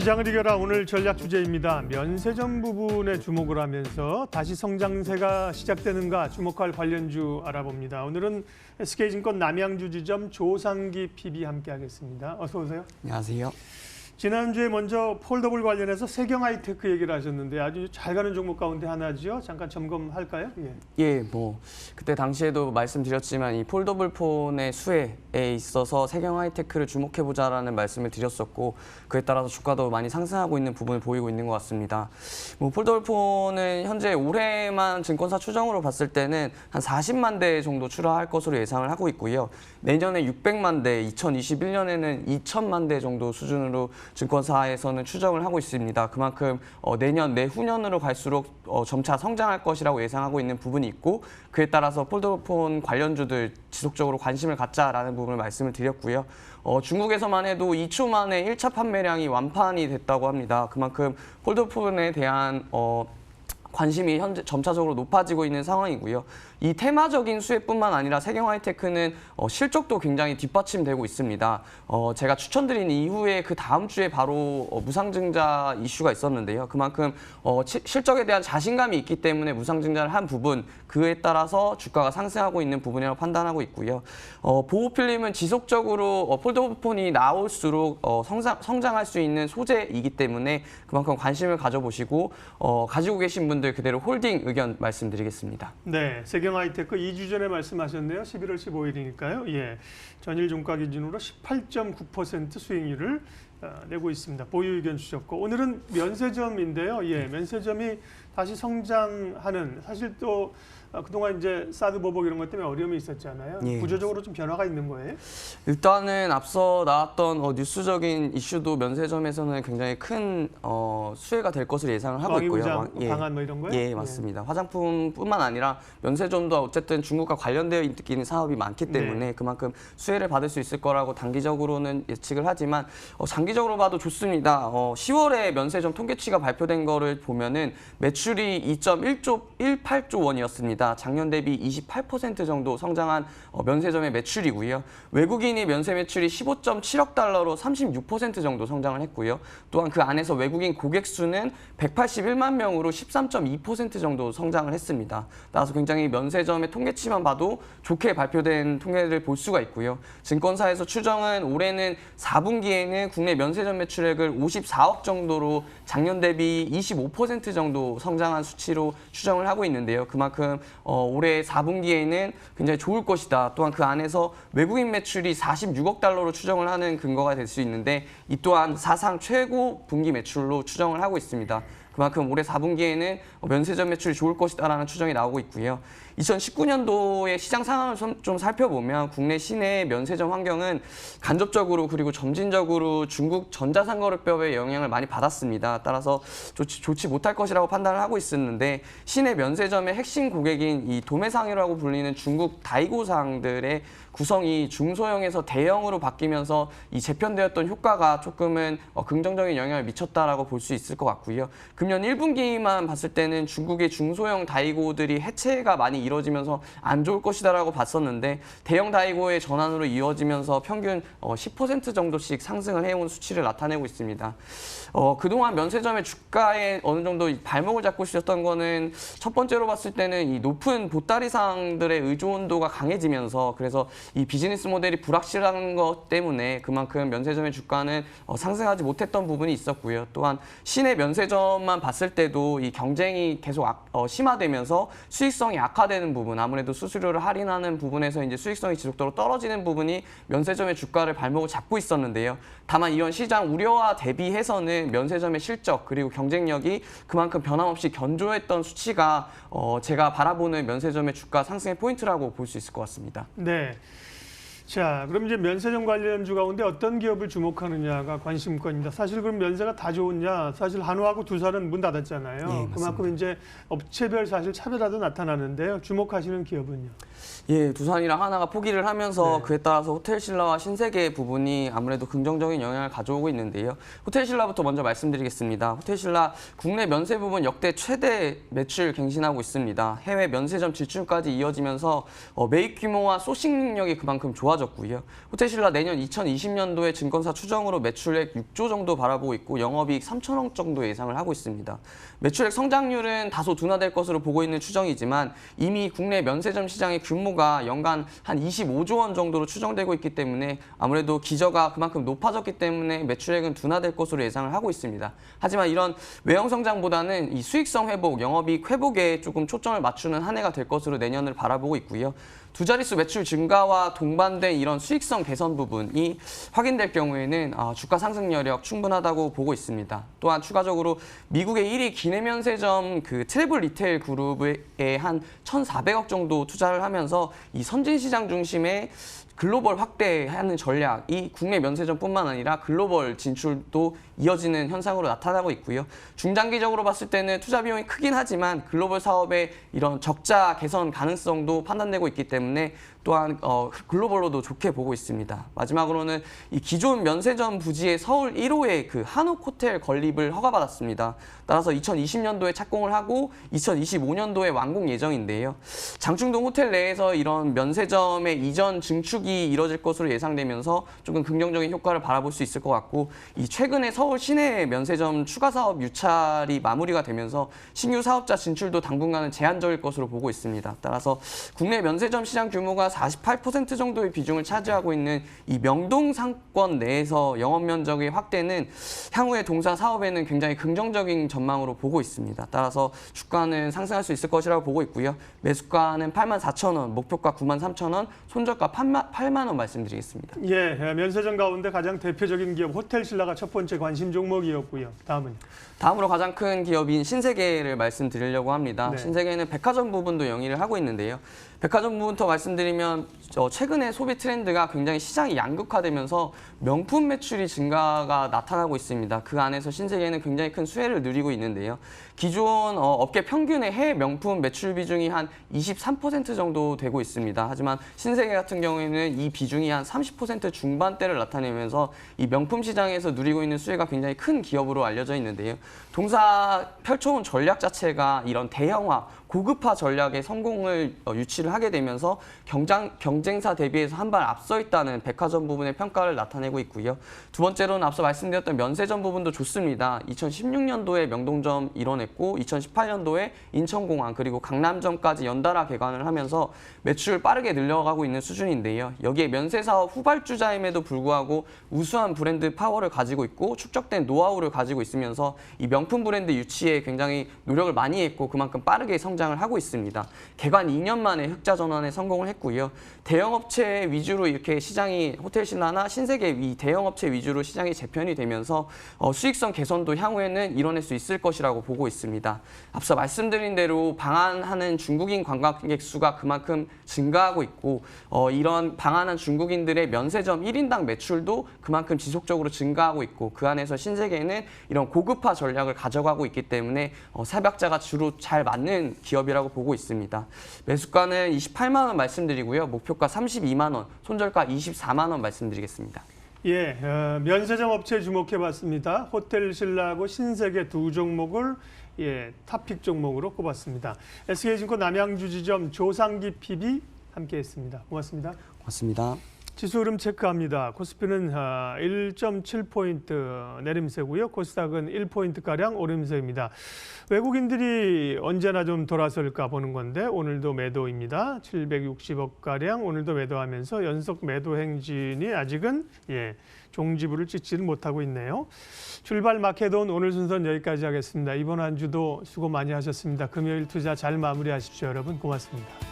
시장을 이겨라 오늘 전략 주제입니다. 면세점 부분에 주목을 하면서 다시 성장세가 시작되는가 주목할 관련주 알아봅니다. 오늘은 SK증권 남양주 지점 조상기 PB 함께하겠습니다. 어서 오세요. 안녕하세요. 지난주에 먼저 폴더블 관련해서 세경 하이테크 얘기를 하셨는데 아주 잘 가는 종목 가운데 하나죠. 잠깐 점검할까요? 예, 그때 당시에도 말씀드렸지만 이 폴더블 폰의 수혜에 있어서 세경 하이테크를 주목해보자라는 말씀을 드렸었고 그에 따라서 주가도 많이 상승하고 있는 부분을 보이고 있는 것 같습니다. 폴더블 폰은 현재 올해만 증권사 추정으로 봤을 때는 한 40만 대 정도 출하할 것으로 예상을 하고 있고요. 내년에 600만 대, 2021년에는 2천만 대 정도 수준으로 증권사에서는 추정을 하고 있습니다. 그만큼 내년, 내후년으로 갈수록 점차 성장할 것이라고 예상하고 있는 부분이 있고 그에 따라서 폴더폰 관련주들 지속적으로 관심을 갖자라는 부분을 말씀을 드렸고요. 중국에서만 해도 2초 만에 1차 판매량이 완판이 됐다고 합니다. 그만큼 폴더폰에 대한 관심이 현재 점차적으로 높아지고 있는 상황이고요. 이 테마적인 수혜뿐만 아니라 세경 하이테크는 실적도 굉장히 뒷받침되고 있습니다. 제가 추천드린 이후에 그 다음 주에 바로 무상증자 이슈가 있었는데요. 그만큼 실적에 대한 자신감이 있기 때문에 무상증자를 한 부분, 그에 따라서 주가가 상승하고 있는 부분이라고 판단하고 있고요. 보호필름은 지속적으로 폴더폰이 나올수록 성장할 수 있는 소재이기 때문에 그만큼 관심을 가져보시고 가지고 계신 분들 그대로 홀딩 의견 말씀드리겠습니다. 네, 세경 하이테크 2주 전에 말씀하셨네요. 11월 15일이니까요. 예, 전일 종가 기준으로 18.9% 수익률을 내고 있습니다. 보유 의견 주셨고 오늘은 면세점인데요. 예, 면세점이 다시 성장하는 사실 또 그동안 이제 사드 보복 이런 것 때문에 어려움이 있었잖아요. 예. 구조적으로 좀 변화가 있는 거예요? 일단은 앞서 나왔던 뉴스적인 이슈도 면세점에서는 굉장히 큰 수혜가 될 것으로 예상을 하고 있고요. 방안 뭐 이런 거요? 예, 맞습니다. 화장품뿐만 아니라 면세점도 어쨌든 중국과 관련되어 있는 사업이 많기 때문에 그만큼 수혜를 받을 수 있을 거라고 단기적으로는 예측을 하지만 장기적으로 봐도 좋습니다. 10월에 면세점 통계치가 발표된 거를 보면은 매출이 2.18조 원이었습니다. 작년 대비 28% 정도 성장한 면세점의 매출이고요. 외국인이 면세 매출이 15.7억 달러로 36% 정도 성장을 했고요. 또한 그 안에서 외국인 고객 수는 181만 명으로 13.2% 정도 성장을 했습니다. 따라서 굉장히 면세점의 통계치만 봐도 좋게 발표된 통계를 볼 수가 있고요. 증권사에서 추정은 올해는 4분기에는 국내 면세점 매출액을 54억 정도로 작년 대비 25% 정도 성장한 수치로 추정을 하고 있는데요. 그만큼 올해 4분기에는 굉장히 좋을 것이다. 또한 그 안에서 외국인 매출이 46억 달러로 추정을 하는 근거가 될 수 있는데 이 또한 사상 최고 분기 매출로 추정을 하고 있습니다. 그만큼 올해 4분기에는 면세점 매출이 좋을 것이다라는 추정이 나오고 있고요. 2019년도의 시장 상황을 좀 살펴보면 국내 시내 면세점 환경은 간접적으로 그리고 점진적으로 중국 전자상거래법의 영향을 많이 받았습니다. 따라서 좋지 못할 것이라고 판단을 하고 있었는데 시내 면세점의 핵심 고객인 이 도매상이라고 불리는 중국 다이고상들의 구성이 중소형에서 대형으로 바뀌면서 이 재편되었던 효과가 조금은 긍정적인 영향을 미쳤다라고 볼 수 있을 것 같고요. 금년 1분기만 봤을 때는 중국의 중소형 다이고들이 해체가 많이 이루어지면서 안 좋을 것이다라고 봤었는데 대형 다이고의 전환으로 이어지면서 평균 10% 정도씩 상승을 해온 수치를 나타내고 있습니다. 그동안 면세점의 주가에 어느 정도 발목을 잡고 있었던 거는 첫 번째로 봤을 때는 이 높은 보따리상들의 의존도가 강해지면서 그래서 이 비즈니스 모델이 불확실한 것 때문에 그만큼 면세점의 주가는 상승하지 못했던 부분이 있었고요. 또한 시내 면세점만 봤을 때도 이 경쟁이 계속 심화되면서 수익성이 악화되는 부분, 아무래도 수수료를 할인하는 부분에서 이제 수익성이 지속적으로 떨어지는 부분이 면세점의 주가를 발목을 잡고 있었는데요. 다만 이런 시장 우려와 대비해서는 면세점의 실적 그리고 경쟁력이 그만큼 변함없이 견조했던 수치가 제가 바라보는 면세점의 주가 상승의 포인트라고 볼 수 있을 것 같습니다. 네. 자, 그럼 이제 면세점 관련주 가운데 어떤 기업을 주목하느냐가 관심권입니다. 사실 그럼 면세가 다 좋으냐? 사실 한우하고 두살은 문 닫았잖아요. 예, 그만큼 이제 업체별 사실 차별화도 나타나는데요. 주목하시는 기업은요? 예, 두산이랑 하나가 포기를 하면서 그에 따라서 호텔신라와 신세계 부분이 아무래도 긍정적인 영향을 가져오고 있는데요. 호텔신라부터 먼저 말씀드리겠습니다. 호텔신라 국내 면세 부분 역대 최대 매출 갱신하고 있습니다. 해외 면세점 진출까지 이어지면서 매입 규모와 소싱 능력이 그만큼 좋아졌습니다. 높아졌고요. 호텔신라 내년 2020년도에 증권사 추정으로 매출액 6조 정도 바라보고 있고 영업이익 3천억 정도 예상을 하고 있습니다. 매출액 성장률은 다소 둔화될 것으로 보고 있는 추정이지만 이미 국내 면세점 시장의 규모가 연간 한 25조 원 정도로 추정되고 있기 때문에 아무래도 기저가 그만큼 높아졌기 때문에 매출액은 둔화될 것으로 예상을 하고 있습니다. 하지만 이런 외형 성장보다는 이 수익성 회복, 영업이익 회복에 조금 초점을 맞추는 한 해가 될 것으로 내년을 바라보고 있고요. 두 자릿수 매출 증가와 동반된 이런 수익성 개선 부분이 확인될 경우에는 주가 상승 여력 충분하다고 보고 있습니다. 또한 추가적으로 미국의 1위 기내면세점 그 트래블 리테일 그룹에 한 1,400억 정도 투자를 하면서 이 선진 시장 중심의 글로벌 확대하는 전략이 국내 면세점뿐만 아니라 글로벌 진출도 이어지는 현상으로 나타나고 있고요. 중장기적으로 봤을 때는 투자 비용이 크긴 하지만 글로벌 사업의 이런 적자 개선 가능성도 판단되고 있기 때문에 또한 글로벌로도 좋게 보고 있습니다. 마지막으로는 이 기존 면세점 부지의 서울 1호의 그 한옥 호텔 건립을 허가받았습니다. 따라서 2020년도에 착공을 하고 2025년도에 완공 예정인데요. 장충동 호텔 내에서 이런 면세점의 이전 증축이 이뤄질 것으로 예상되면서 조금 긍정적인 효과를 바라볼 수 있을 것 같고 이 최근에 서울 시내 면세점 추가 사업 유찰이 마무리가 되면서 신규 사업자 진출도 당분간은 제한적일 것으로 보고 있습니다. 따라서 국내 면세점 시장 규모가 48% 정도의 비중을 차지하고 있는 이 명동 상권 내에서 영업 면적의 확대는 향후의 동사 사업에는 굉장히 긍정적인 전망으로 보고 있습니다. 따라서 주가는 상승할 수 있을 것이라고 보고 있고요. 매수가는 84,000원, 목표가 93,000원, 손절가 8만 원 말씀드리겠습니다. 예, 면세점 가운데 가장 대표적인 기업 호텔신라가 첫 번째 관심 종목이었고요. 다음으로 가장 큰 기업인 신세계를 말씀드리려고 합니다. 네. 신세계는 백화점 부분도 영위를 하고 있는데요. 백화점 부분부터 말씀드리면 최근에 소비 트렌드가 굉장히 시장이 양극화되면서 명품 매출이 증가가 나타나고 있습니다. 그 안에서 신세계는 굉장히 큰 수혜를 누리고 있는데요. 기존 업계 평균의 해외 명품 매출 비중이 한 23% 정도 되고 있습니다. 하지만 신세계 같은 경우에는 이 비중이 한 30% 중반대를 나타내면서 이 명품 시장에서 누리고 있는 수혜가 굉장히 큰 기업으로 알려져 있는데요. 동사 펼쳐온 전략 자체가 이런 대형화, 고급화 전략의 성공을 유치를 하게 되면서 경쟁사 대비해서 한 발 앞서 있다는 백화점 부분의 평가를 나타내고 있고요. 두 번째로는 앞서 말씀드렸던 면세점 부분도 좋습니다. 2016년도에 명동점 이뤄냈고 2018년도에 인천공항 그리고 강남점까지 연달아 개관을 하면서 매출 빠르게 늘려가고 있는 수준인데요. 여기에 면세사업 후발주자임에도 불구하고 우수한 브랜드 파워를 가지고 있고 축적된 노하우를 가지고 있으면서 이 명품 브랜드 유치에 굉장히 노력을 많이 했고 그만큼 빠르게 성장을 하고 있습니다. 개관 2년 만에 흑자 전환에 성공을 했고요. 대형업체 위주로 이렇게 시장이 호텔신라나 신세계 이 대형업체 위주로 시장이 재편이 되면서 수익성 개선도 향후에는 이뤄낼 수 있을 것이라고 보고 있습니다. 앞서 말씀드린 대로 방한하는 중국인 관광객 수가 그만큼 증가하고 있고 이런 방한한 중국인들의 면세점 1인당 매출도 그만큼 지속적으로 증가하고 있고 그 안에서 신세계는 이런 고급화 전략을 가져가고 있기 때문에 사박자가 주로 잘 맞는 기업이라고 보고 있습니다. 매수가는 28만 원 말씀드리고요. 목표가 32만 원, 손절가 24만 원 말씀드리겠습니다. 예, 면세점 업체 주목해봤습니다. 호텔신라하고 신세계 두 종목을 탑픽 종목으로 꼽았습니다. SK증권 남양주지점 조상기 PB 함께했습니다. 고맙습니다. 고맙습니다. 지수 흐름 체크합니다. 코스피는 1.7포인트 내림세고요. 코스닥은 1포인트가량 오름세입니다. 외국인들이 언제나 좀 돌아설까 보는 건데 오늘도 매도입니다. 760억가량 오늘도 매도하면서 연속 매도 행진이 아직은 종지부를 찍지는 못하고 있네요. 출발 마켓온 오늘 순서는 여기까지 하겠습니다. 이번 한 주도 수고 많이 하셨습니다. 금요일 투자 잘 마무리하십시오. 여러분 고맙습니다.